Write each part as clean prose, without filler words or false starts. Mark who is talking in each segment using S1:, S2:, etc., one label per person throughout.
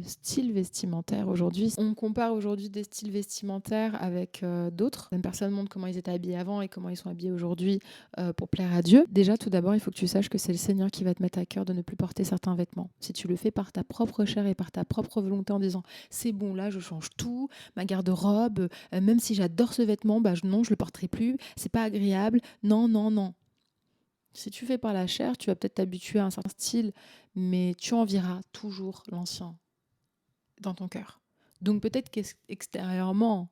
S1: style vestimentaire aujourd'hui. On compare aujourd'hui des styles vestimentaires avec d'autres. Une personne montre comment ils étaient habillés avant et comment ils sont habillés aujourd'hui pour plaire à Dieu. Déjà, tout d'abord, il faut que tu saches que c'est le Seigneur qui va te mettre à cœur de ne plus porter certains vêtements. Si tu le fais par ta propre chair et par ta propre volonté en disant c'est bon, là, je change tout, ma garde-robe, même si j'adore ce vêtement, non, je le porterai plus, c'est pas agréable. Non, non, non. Si tu fais par la chair, tu vas peut-être t'habituer à un certain style, mais tu envieras toujours l'ancien dans ton cœur. Donc peut-être qu'extérieurement,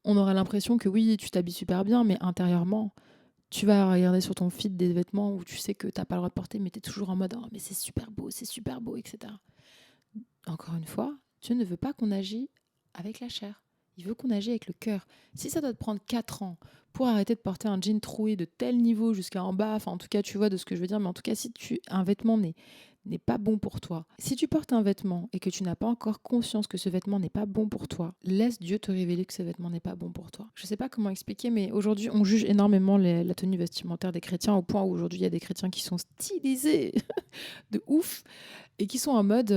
S1: on aura l'impression que oui, tu t'habilles super bien, mais intérieurement, tu vas regarder sur ton feed des vêtements où tu sais que tu n'as pas le droit de porter, mais tu es toujours en mode oh, mais c'est super beau, etc. Encore une fois, Dieu ne veut pas qu'on agisse avec la chair. Il veut qu'on agisse avec le cœur. Si ça doit te prendre 4 ans pour arrêter de porter un jean troué de tel niveau jusqu'à en bas, enfin en tout cas tu vois de ce que je veux dire, mais en tout cas si un vêtement n'est pas bon pour toi. Si tu portes un vêtement et que tu n'as pas encore conscience que ce vêtement n'est pas bon pour toi, laisse Dieu te révéler que ce vêtement n'est pas bon pour toi. Je ne sais pas comment expliquer, mais aujourd'hui, on juge énormément la tenue vestimentaire des chrétiens au point où aujourd'hui, il y a des chrétiens qui sont stylisés de ouf et qui sont en mode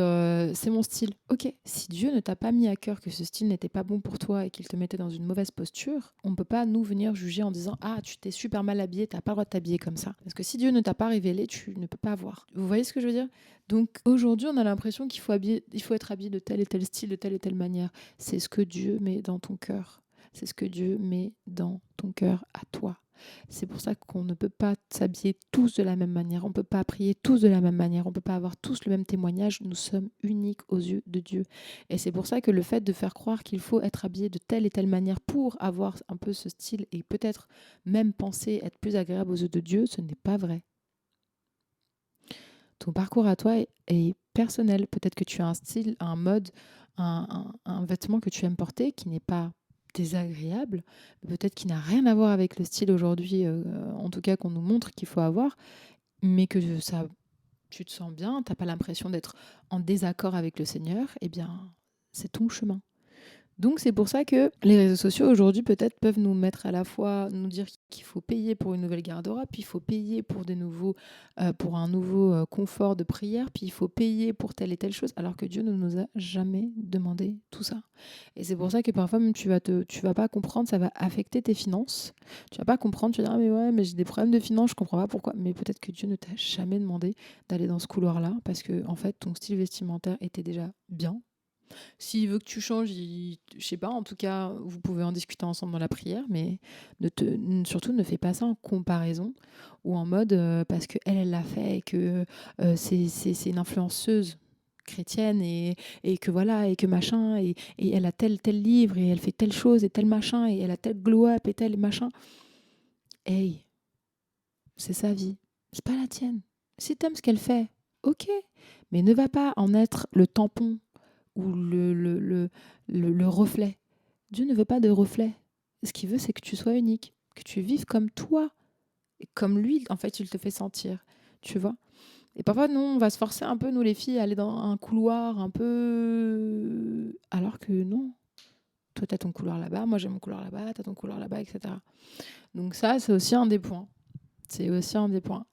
S1: c'est mon style. Ok, si Dieu ne t'a pas mis à cœur que ce style n'était pas bon pour toi et qu'il te mettait dans une mauvaise posture, on ne peut pas nous venir juger en disant ah tu t'es super mal habillé, t'as pas le droit de t'habiller comme ça. Parce que si Dieu ne t'a pas révélé, tu ne peux pas voir. Vous voyez ce que je veux dire? Donc aujourd'hui on a l'impression qu'il faut être habillé de tel et tel style, de telle et telle manière. C'est ce que Dieu met dans ton cœur. C'est ce que Dieu met dans ton cœur à toi. C'est pour ça qu'on ne peut pas s'habiller tous de la même manière, on ne peut pas prier tous de la même manière, on ne peut pas avoir tous le même témoignage, nous sommes uniques aux yeux de Dieu. Et c'est pour ça que le fait de faire croire qu'il faut être habillé de telle et telle manière pour avoir un peu ce style et peut-être même penser être plus agréable aux yeux de Dieu, ce n'est pas vrai. Ton parcours à toi est personnel. Peut-être que tu as un style, un mode, un vêtement que tu aimes porter qui n'est pas désagréable, peut-être qui n'a rien à voir avec le style aujourd'hui, en tout cas qu'on nous montre qu'il faut avoir, mais que ça, tu te sens bien, tu n'as pas l'impression d'être en désaccord avec le Seigneur, eh bien, c'est ton chemin. Donc c'est pour ça que les réseaux sociaux aujourd'hui peut-être peuvent nous mettre à la fois, nous dire qu'il faut payer pour une nouvelle garde-robe, puis il faut payer pour un nouveau confort de prière, puis il faut payer pour telle et telle chose, alors que Dieu ne nous a jamais demandé tout ça. Et c'est pour ça que parfois même tu vas pas comprendre, ça va affecter tes finances. Tu vas pas comprendre, tu vas dire ah mais ouais mais j'ai des problèmes de finances, je comprends pas pourquoi. Mais peut-être que Dieu ne t'a jamais demandé d'aller dans ce couloir-là parce que en fait ton style vestimentaire était déjà bien. S'il veut que tu changes, je sais pas, en tout cas, vous pouvez en discuter ensemble dans la prière, mais surtout ne fais pas ça en comparaison ou en mode parce qu'elle, elle l'a fait et que c'est une influenceuse chrétienne et que voilà, et que machin, et elle a tel livre et elle fait telle chose et tel machin, et elle a tel glow-up et tel machin. Hey, c'est sa vie, c'est pas la tienne. Si t'aimes ce qu'elle fait, ok, mais ne va pas en être le tampon ou le reflet. Dieu ne veut pas de reflet. Ce qu'il veut, c'est que tu sois unique, que tu vives comme toi, et comme lui, en fait, il te fait sentir, tu vois. Et parfois, nous, on va se forcer un peu, nous les filles, à aller dans un couloir un peu... Alors que non, toi, t'as ton couloir là-bas, moi j'ai mon couloir là-bas, t'as ton couloir là-bas, etc. Donc ça, c'est aussi un des points. C'est aussi un des points.